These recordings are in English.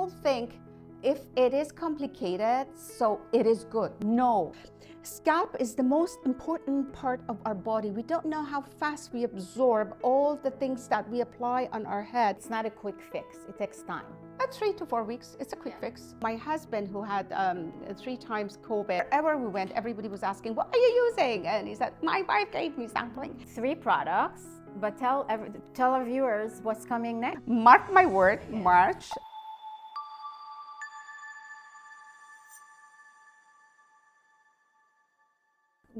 people think if it is complicated, so it is good. No. Scalp is the most important part of our body. We don't know how fast we absorb all the things that we apply on our head. It's not a quick fix. It takes time. At 3 to 4 weeks, it's a quick fix. My husband, who had 3 times COVID, wherever we went, everybody was asking, what are you using? And he said, my wife gave me something. 3 products, but tell our viewers what's coming next. Mark my word, March.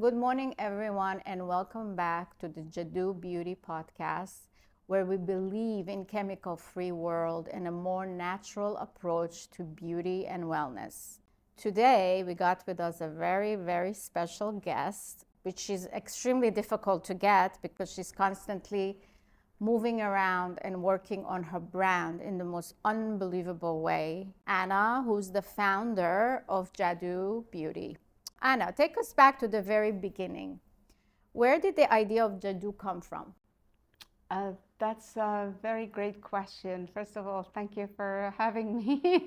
Good morning, everyone, and welcome back to the Jadu Beauty Podcast, where we believe in chemical-free world and a more natural approach to beauty and wellness. Today, we got with us a very, very special guest, which is extremely difficult to get because she's constantly moving around and working on her brand in the most unbelievable way. Anna, who's the founder of Jadu Beauty. Anna, take us back to the very beginning. Where did the idea of Jadu come from? That's a very great question. First of all, thank you for having me.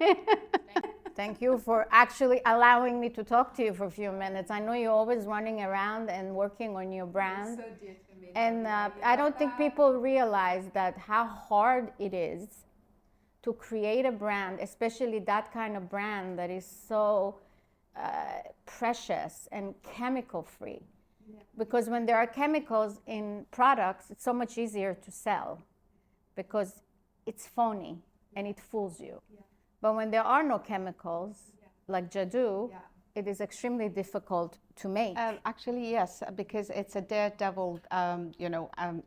Thank you for actually allowing me to talk to you for a few minutes. I know you're always running around and working on your brand. So dear to me. And I don't think people realize that how hard it is to create a brand, especially that kind of brand that is so precious and chemical free. Yeah. Because when there are chemicals in products, it's so much easier to sell because it's phony and it fools you. Yeah. But when there are no chemicals, like Jadu, it is extremely difficult to make. Actually, yes, because it's a daredevil,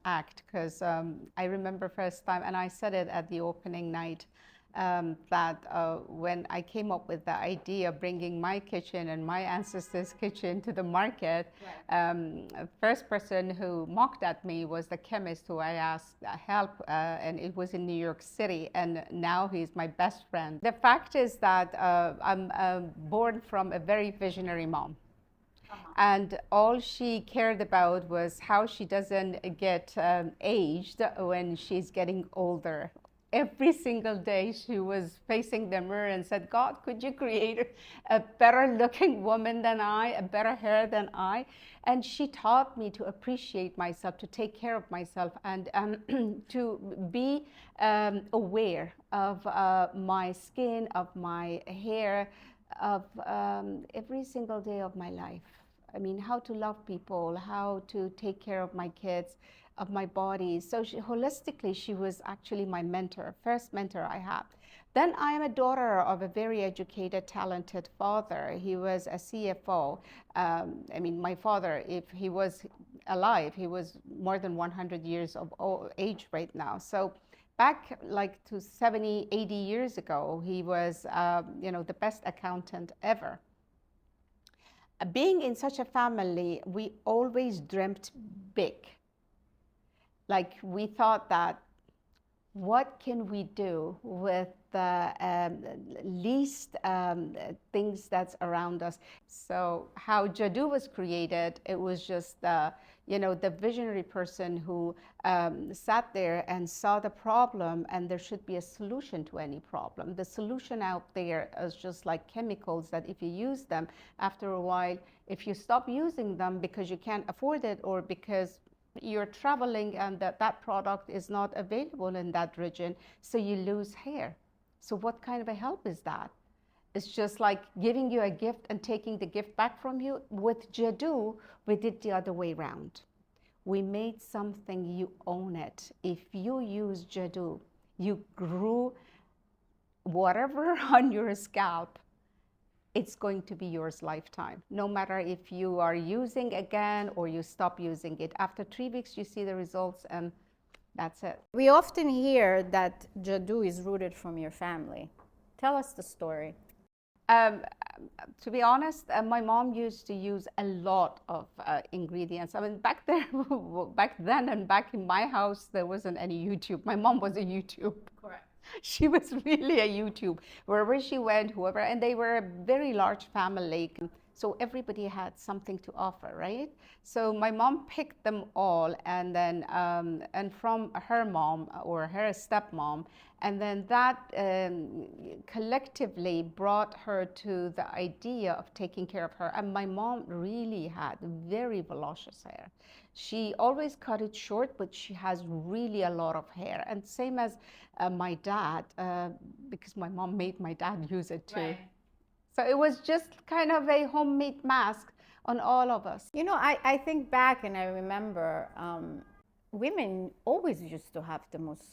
act. Because I remember first time, and I said it at the opening night, that when I came up with the idea of bringing my kitchen and my ancestors' kitchen to the market, first person who mocked at me was the chemist who I asked help, and it was in New York City, and now he's my best friend. The fact is that I'm born from a very visionary mom. And all she cared about was how she doesn't get aged when she's getting older. Every single day she was facing the mirror and said, God, could you create a better looking woman than I, a better hair than I? And she taught me to appreciate myself, to take care of myself, and to be aware of my skin, of my hair, of every single day of my life. I mean, how to love people, how to take care of my kids, of my body. So holistically, she was actually my mentor, first mentor I had. Then I am a daughter of a very educated, talented father. He was a CFO. My father, if he was alive, he was more than 100 years of age right now. So back like to 70, 80 years ago, he was, the best accountant ever. Being in such a family, we always dreamt big. Like we thought that, what can we do with the least things that's around us? So how Jadu was created, it was just the visionary person who sat there and saw the problem, and there should be a solution to any problem. The solution out there is just like chemicals that if you use them, after a while, if you stop using them because you can't afford it or because you're traveling and that product is not available in that region, so you lose hair. So what kind of a help is that? It's just like giving you a gift and taking the gift back from you. With Jadu, we did the other way around. We made something, you own it. If you use Jadu, you grew whatever on your scalp, it's going to be yours lifetime. No matter if you are using again or you stop using it. After 3 weeks, you see the results and that's it. We often hear that Jadu is rooted from your family. Tell us the story. To be honest, my mom used to use a lot of ingredients. I mean, back then and back in my house, there wasn't any YouTube. My mom was a YouTube. Correct. She was really a YouTube. Wherever she went, whoever, and they were a very large family. So everybody had something to offer, right? So my mom picked them all, and then and from her mom or her stepmom, and then that collectively brought her to the idea of taking care of her. And my mom really had very voluptuous hair. She always cut it short, but she has really a lot of hair. And same as my dad, because my mom made my dad use it too. Right. So it was just kind of a homemade mask on all of us. You know, I think back and I remember women always used to have the most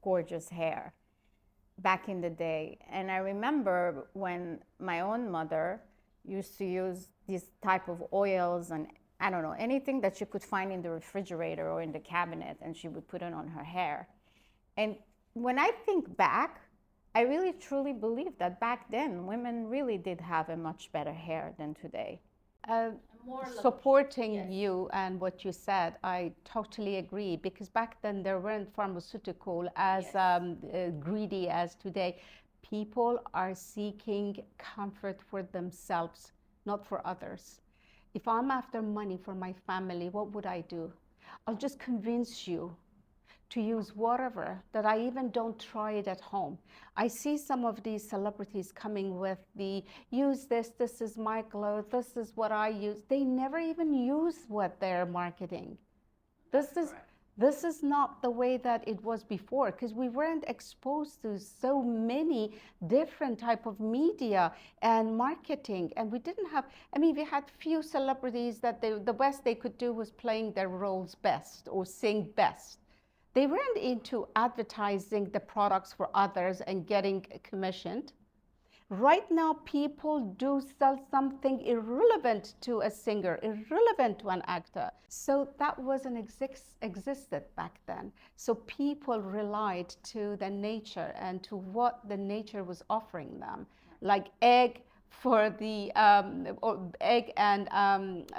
gorgeous hair back in the day. And I remember when my own mother used to use these type of oils and I don't know, anything that she could find in the refrigerator or in the cabinet, and she would put it on her hair. And when I think back, I really truly believe that back then women really did have a much better hair than today. Supporting yes. you and what you said, I totally agree, because back then there weren't pharmaceutical as yes. Greedy as today. People are seeking comfort for themselves, not for others. If I'm after money for my family, what would I do? I'll just convince you to use whatever, that I even don't try it at home. I see some of these celebrities coming with the, use this is my glow, this is what I use. They never even use what they're marketing. This is not the way that it was before, because we weren't exposed to so many different type of media and marketing, and we didn't have, I mean, we had few celebrities that the best they could do was playing their roles best or sing best. They weren't into advertising the products for others and getting commissioned. Right now, people do sell something irrelevant to a singer, irrelevant to an actor. So that wasn't existed back then. So people relied to the nature and to what the nature was offering them, like egg for the egg and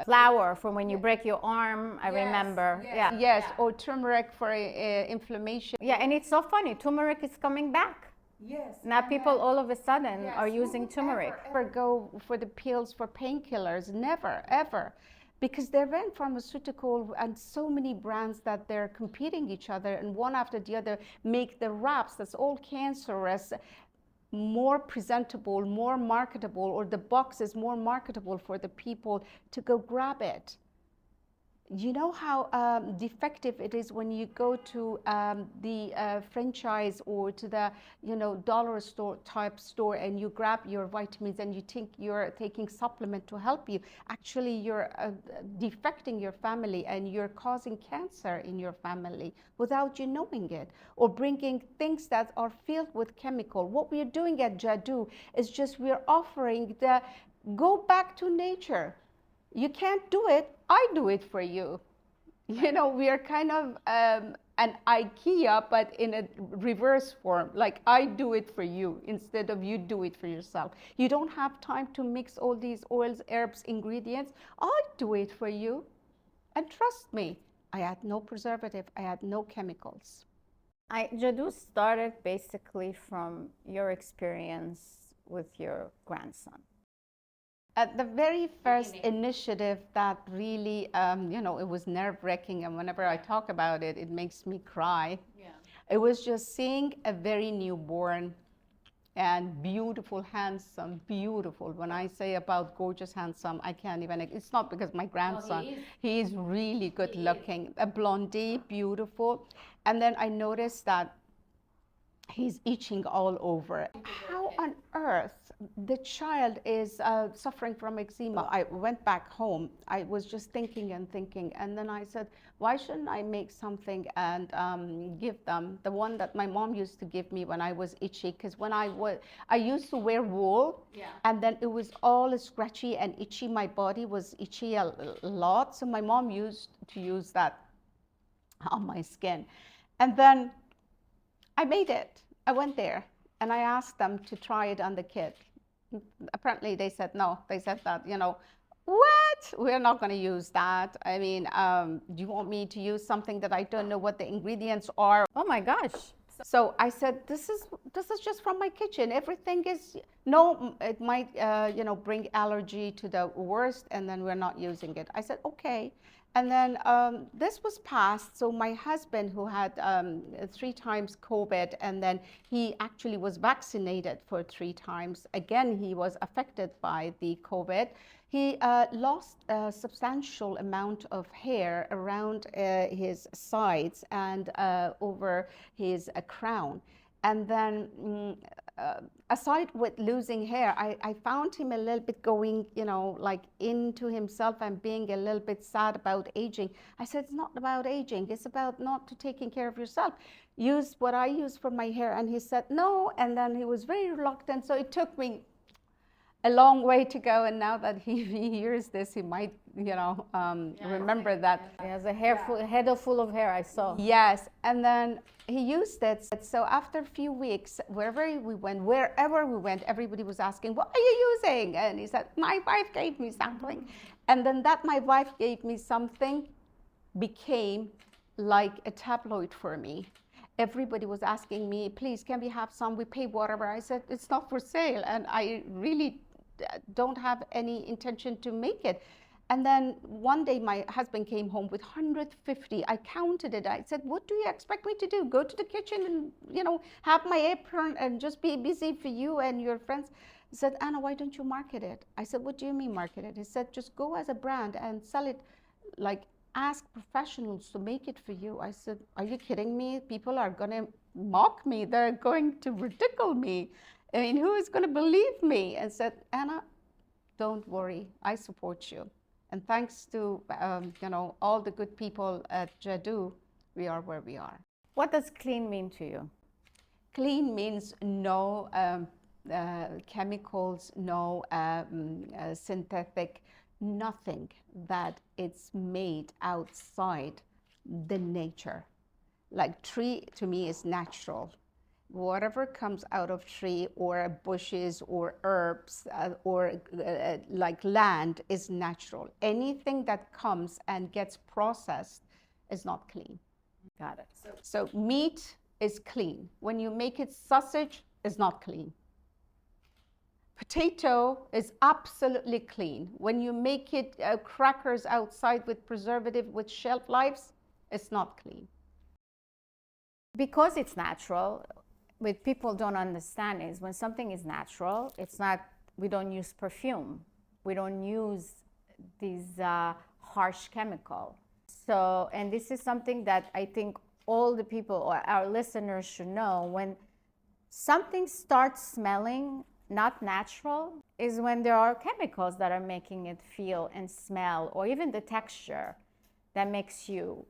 flour for when you break your arm. I yes, remember. Yes, yeah. Yes, yeah. Or turmeric for inflammation. Yeah, and it's so funny. Turmeric is coming back. Yes. Now people all of a sudden yes. are using turmeric. Ever go for the pills for painkillers? Never, ever. Because they're very pharmaceutical and so many brands that they're competing each other, and one after the other make the wraps that's all cancerous more presentable, more marketable, or the box is more marketable for the people to go grab it. You know how defective it is when you go to the franchise or to the dollar store type store and you grab your vitamins and you think you're taking supplement to help you. Actually, you're defecting your family and you're causing cancer in your family without you knowing it, or bringing things that are filled with chemical. What we're doing at Jadu is just we're offering the go back to nature. You can't do it, I do it for you. You know, we are kind of an IKEA, but in a reverse form. Like, I do it for you instead of you do it for yourself. You don't have time to mix all these oils, herbs, ingredients. I do it for you. And trust me, I add no preservative, I add no chemicals. Jadu started basically from your experience with your grandson. At the very first initiative that really, it was nerve-wracking, and whenever I talk about it, it makes me cry. Yeah. It was just seeing a very newborn and beautiful, handsome, beautiful. When I say about gorgeous, handsome, I can't even, it's not because my grandson, he is really good looking, a blondie, beautiful. And then I noticed that he's itching all over. How on earth the child is suffering from eczema? I went back home. I was just thinking and thinking, and then I said, why shouldn't I make something and give them the one that my mom used to give me when I was itchy? Because when I used to wear wool, yeah. And then it was all scratchy and itchy. My body was itchy a lot, so my mom used to use that on my skin. And then I made it. I went there and I asked them to try it on the kid. Apparently they said no. They said that, what? We're not going to use that. I mean, do you want me to use something that I don't know what the ingredients are? Oh my gosh. So I said, this is this is just from my kitchen. Everything is, no, it might, bring allergy to the worst, and then we're not using it. I said, okay. And then this was passed. So my husband, who had 3 times COVID, and then he actually was vaccinated for 3 times. Again, he was affected by the COVID. He lost a substantial amount of hair around his sides and over his crown. And then aside with losing hair, I found him a little bit going, like into himself and being a little bit sad about aging. I said, it's not about aging. It's about not taking care of yourself. Use what I use for my hair. And he said, no. And then he was very reluctant. So it took me a long way to go. And now that he hears this, he might, remember that. He has a head full of hair, I saw. Yes. And then he used it. So after a few weeks, wherever we went, everybody was asking, what are you using? And he said, my wife gave me something. And then that my wife gave me something became like a tabloid for me. Everybody was asking me, please, can we have some? We pay whatever. I said, it's not for sale. And I really don't have any intention to make it. And then one day my husband came home with 150. I counted it. I said, what do you expect me to do? Go to the kitchen and, have my apron and just be busy for you and your friends? He said, Anna, why don't you market it? I said, what do you mean market it? He said, just go as a brand and sell it, like ask professionals to make it for you. I said, are you kidding me? People are going to mock me. They're going to ridicule me. I mean, who is going to believe me? And said, Anna, don't worry. I support you. And thanks to, all the good people at Jadu, we are where we are. What does clean mean to you? Clean means no chemicals, no synthetic, nothing that it's made outside the nature. Like tree, to me, is natural. Whatever comes out of tree or bushes or herbs or like land is natural. Anything that comes and gets processed is not clean. Got it. So meat is clean. When you make it sausage, it's not clean. Potato is absolutely clean. When you make it crackers outside with preservative with shelf lives, it's not clean. Because it's natural, what people don't understand is when something is natural, it's not, we don't use perfume. We don't use these harsh chemical. So, and this is something that I think all the people or our listeners should know. When something starts smelling not natural is when there are chemicals that are making it feel and smell, or even the texture that makes you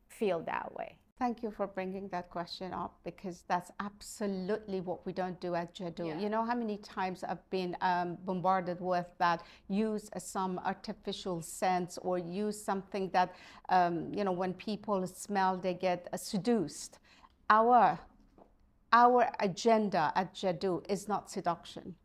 feel that way. Thank you for bringing that question up, because that's absolutely what we don't do at Jadu. Yeah. You know how many times I've been bombarded with that, use some artificial scents or use something that, when people smell, they get seduced. Our agenda at Jadu is not seduction.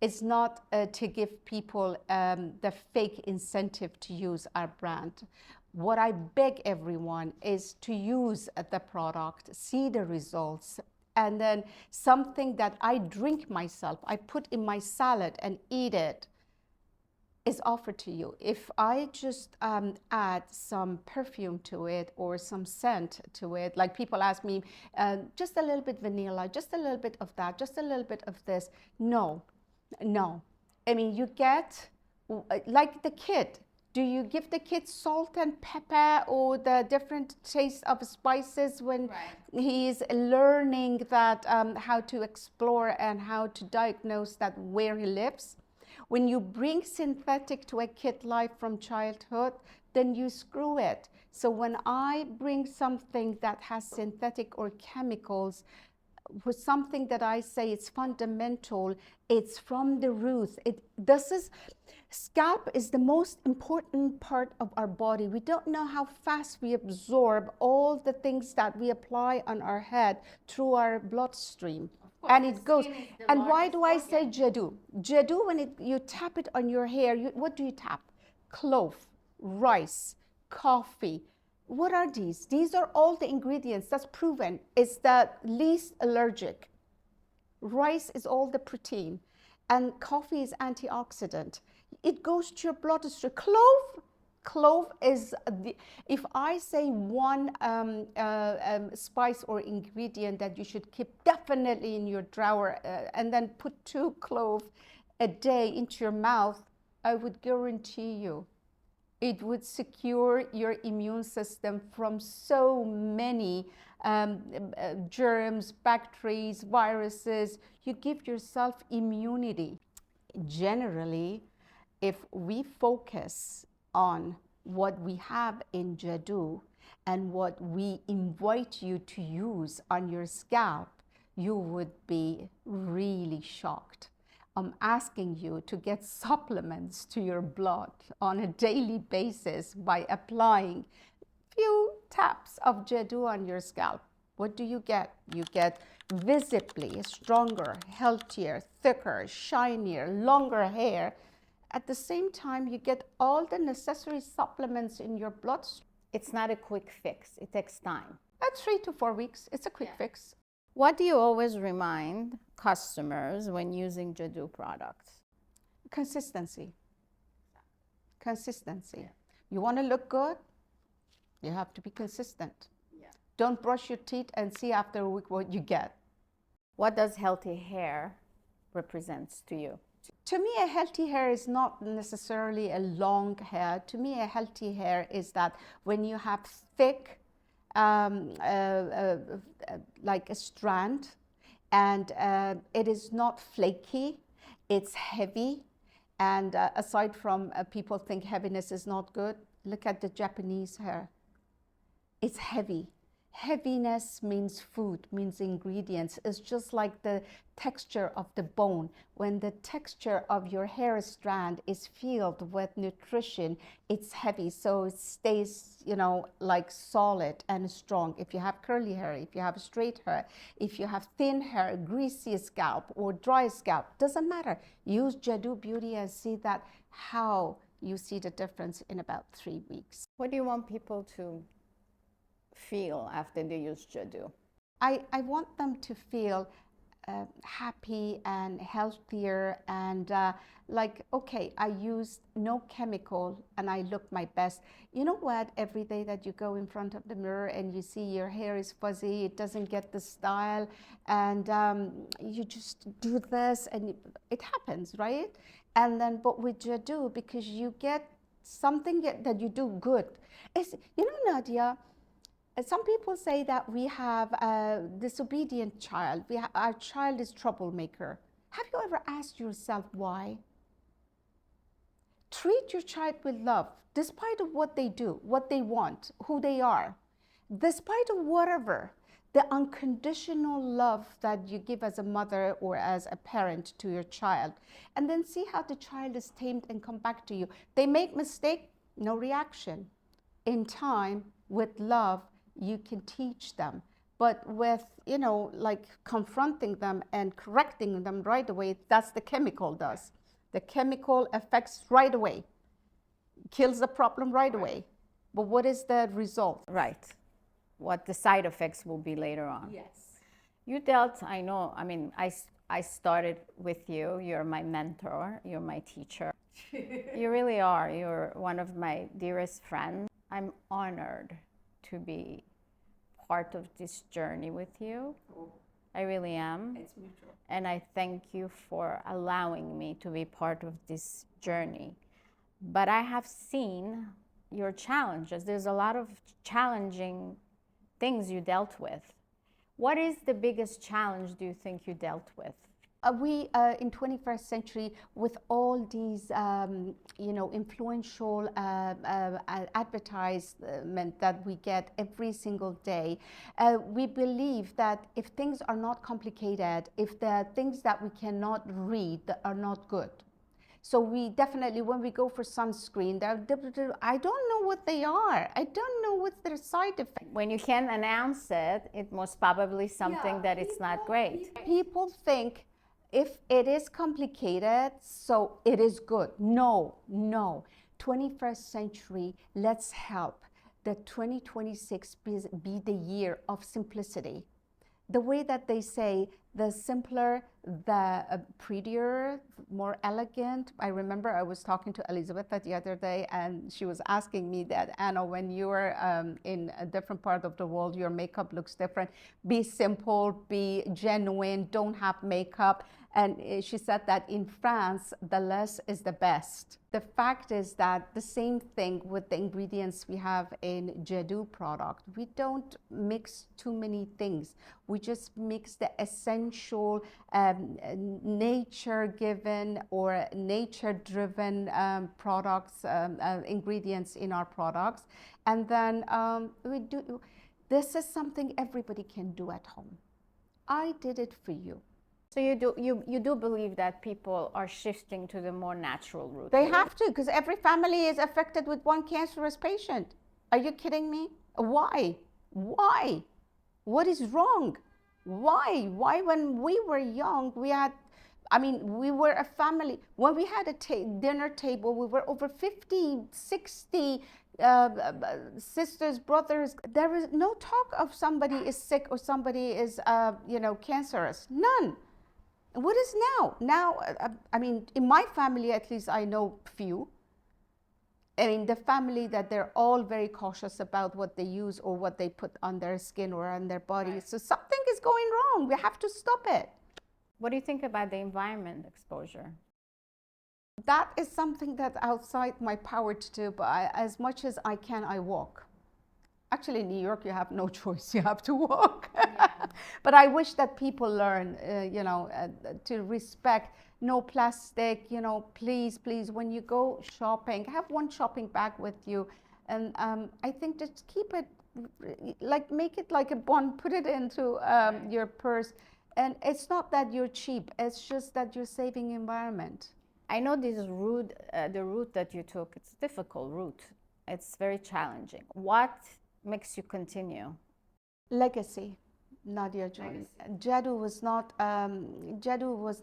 It's not to give people the fake incentive to use our brand. What I beg everyone is to use the product, see the results, and then something that I drink myself, I put in my salad and eat it, is offered to you. If I just add some perfume to it or some scent to it, like people ask me, just a little bit vanilla, just a little bit of that, just a little bit of this. No. I mean, you get, like the kid, do you give the kid salt and pepper or the different taste of spices when he's learning that how to explore and how to diagnose that where he lives? When you bring synthetic to a kid life from childhood, then you screw it. So when I bring something that has synthetic or chemicals, with something that I say it's fundamental, it's from the roots. Scalp is the most important part of our body. We don't know how fast we absorb all the things that we apply on our head through our bloodstream. And it goes. And why do I say Jadu? Jadu, when you tap it on your hair, what do you tap? Clove, rice, coffee. What are these? These are all the ingredients that's proven. It's the least allergic. rice is all the protein, and coffee is antioxidant. It goes to your bloodstream. Clove is if I say one spice or ingredient that you should keep definitely in your drawer, and then put 2 cloves a day into your mouth, I would guarantee you it would secure your immune system from so many germs, bacteria, viruses. You give yourself immunity. Generally, if we focus on what we have in Jadu and what we invite you to use on your scalp, you would be really shocked. I'm asking you to get supplements to your blood on a daily basis by applying few taps of Jadu on your scalp. What do you get? You get visibly stronger, healthier, thicker, shinier, longer hair. At the same time, you get all the necessary supplements in your bloodstream. It's not a quick fix. It takes time. At 3 to 4 weeks, it's a quick fix. What do you always remind customers when using Jadu products? Consistency. Consistency. Yeah. You want to look good? You have to be consistent. Yeah. Don't brush your teeth and see after a week what you get. What does healthy hair represent to you? To me, a healthy hair is not necessarily a long hair. To me, a healthy hair is that when you have thick, like a strand, and it is not flaky, it's heavy. And aside from people think heaviness is not good, look at the Japanese hair. It's heavy. Heaviness means food, means ingredients. It's just like the texture of the bone. When the texture of your hair strand is filled with nutrition, it's heavy, so it stays, you know, like solid and strong. If you have curly hair, if you have straight hair, if you have thin hair, greasy scalp or dry scalp, doesn't matter. Use Jadu Beauty and see that how you see the difference in about 3 weeks. What do you want people to feel after they use Jadu? I want them to feel happy and healthier and like, okay, I used no chemical and I look my best. You know what? Every day that you go in front of the mirror and you see your hair is fuzzy, it doesn't get the style, and you just do this and it happens, right? And then, but with Jadu, because you get something that you do good. It's, you know, Nadia, some people say that we have a disobedient child. Our child is troublemaker. Have you ever asked yourself why? Treat your child with love, despite of what they do, what they want, who they are, despite of whatever. The unconditional love that you give as a mother or as a parent to your child, and then see how the child is tamed and come back to you. They make mistake, no reaction. In time, with love, you can teach them. But with, you know, like confronting them and correcting them right away, that's the chemical does. The chemical affects right away, kills the problem right away. But what is the result? Right. What the side effects will be later on. Yes. You dealt, I know, I mean, I started with you. You're my mentor. You're my teacher. You really are. You're one of my dearest friends. I'm honored to be part of this journey with you. Oh. I really am. It's mutual. And I thank you for allowing me to be part of this journey. But I have seen your challenges. There's a lot of challenging things you dealt with. What is the biggest challenge do you think you dealt with? We in 21st century, with all these you know, influential advertisement that we get every single day, we believe that if things are not complicated, if there are things that we cannot read, that are not good. So we definitely, when we go for sunscreen, I don't know what they are. I don't know what's their side effect. When you can announce it, it most probably something that it's not great. People think if it is complicated, so it is good. No, no. 21st century, let's help the 2026 be the year of simplicity. The way that they say the simpler, the prettier, more elegant. I remember I was talking to Elizabeth the other day, and she was asking me that, Anna, when you're in a different part of the world, your makeup looks different. Be simple, be genuine, don't have makeup. And she said that in France, the less is the best. The fact is that the same thing with the ingredients we have in Jadu product. We don't mix too many things. We just mix the essential nature-given or nature-driven products, ingredients in our products. And then we do. This is something everybody can do at home. I did it for you. So you do believe that people are shifting to the more natural route? They have to, because every family is affected with one cancerous patient. Are you kidding me? Why? Why? What is wrong? Why? Why when we were young, we were a family. When we had a dinner table, we were over 50, 60 sisters, brothers. There was no talk of somebody is sick or somebody is, cancerous. None. What is now? Now, in my family, at least I know few. And in the family that they're all very cautious about what they use or what they put on their skin or on their body. Right. So something is going wrong. We have to stop it. What do you think about the environment exposure? That is something that's outside my power to do, but as much as I can, I walk. Actually, in New York, you have no choice. You have to walk. Yeah. But I wish that people learn, to respect no plastic, please, when you go shopping, have one shopping bag with you. And I think just keep it, make it like a bond, put it into your purse. And it's not that you're cheap. It's just that you're saving environment. I know this route, the route that you took, it's a difficult route. It's very challenging. What makes you continue? Legacy, Nadia June. Jadu was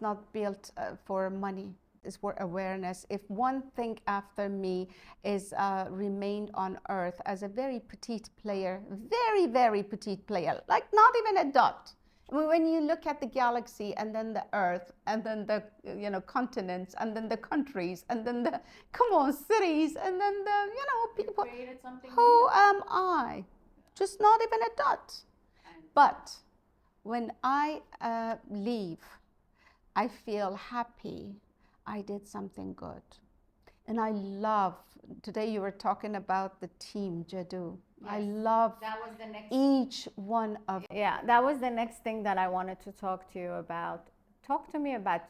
not built for money. It's for awareness. If one thing after me is remained on earth as a very petite player, very, very petite player, like not even a dot. When you look at the galaxy and then the earth and then the continents and then the countries and then the cities and then the people, who am I? Just not even a dot. But when I leave, I feel happy. I did something good. And I love, today you were talking about the team, Jadu. Yes, I love each one of them. Yeah, that was the next thing that I wanted to talk to you about. Talk to me about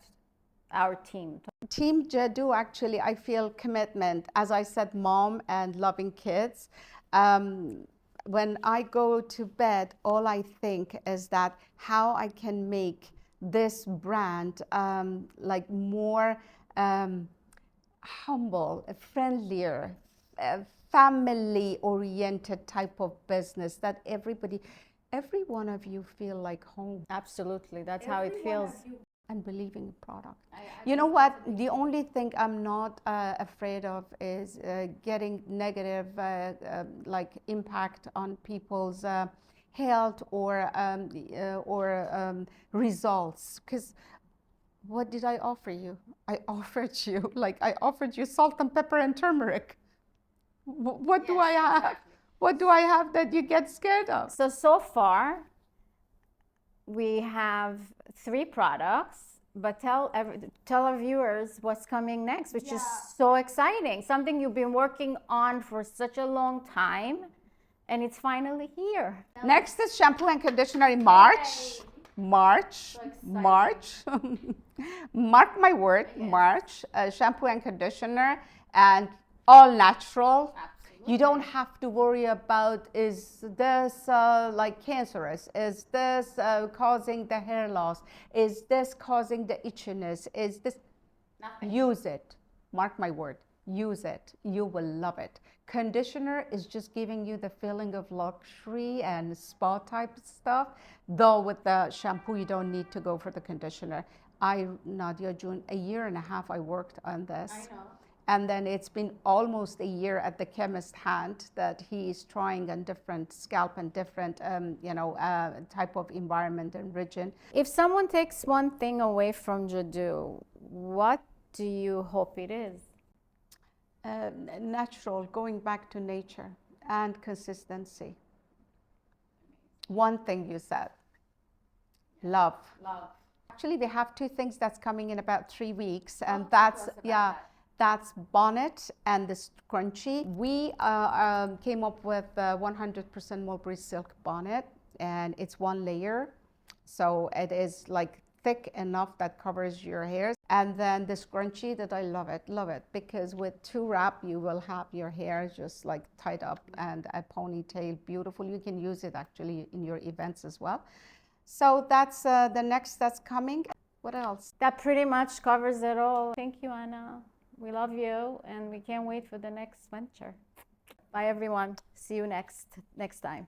our team. Team Jadu, actually, I feel commitment. As I said, mom and loving kids. When I go to bed, all I think is that how I can make this brand more humble, friendlier, family-oriented type of business that every one of you feel like home. Absolutely, that's how it feels. And believing in product. You know what? The only thing I'm not afraid of is getting negative impact on people's health or results. Because what did I offer you? I offered you salt and pepper and turmeric. What do I have? Exactly. What do I have that you get scared of? So far, we have 3 products, but tell our viewers what's coming next, which is so exciting. Something you've been working on for such a long time, and it's finally here. Next is shampoo and conditioner in March. March. Mark my word, yes. March. Shampoo and conditioner, and all natural. Absolutely. You don't have to worry about, is this cancerous? Is this causing the hair loss? Is this causing the itchiness? Is this? Nothing. Use it. Mark my word. Use it. You will love it. Conditioner is just giving you the feeling of luxury and spa type stuff. Though with the shampoo, you don't need to go for the conditioner. Nadia June, a year and a half I worked on this. I know. And then it's been almost a year at the chemist's hand that he is trying on different scalp and different, type of environment and region. If someone takes one thing away from Jadu, what do you hope it is? Natural, going back to nature and consistency. One thing you said, love. Actually, we have two things that's coming in about 3 weeks, and that's bonnet and the scrunchie. We came up with 100% mulberry silk bonnet, and it's one layer, so it is like thick enough that covers your hair. And then the scrunchie, that I love it, because with 2 wrap you will have your hair just like tied up and a ponytail, beautiful. You can use it actually in your events as well. So that's the next that's coming. What else? That pretty much covers it all. Thank you, Anna. We love you, and we can't wait for the next venture. Bye, everyone. See you next time.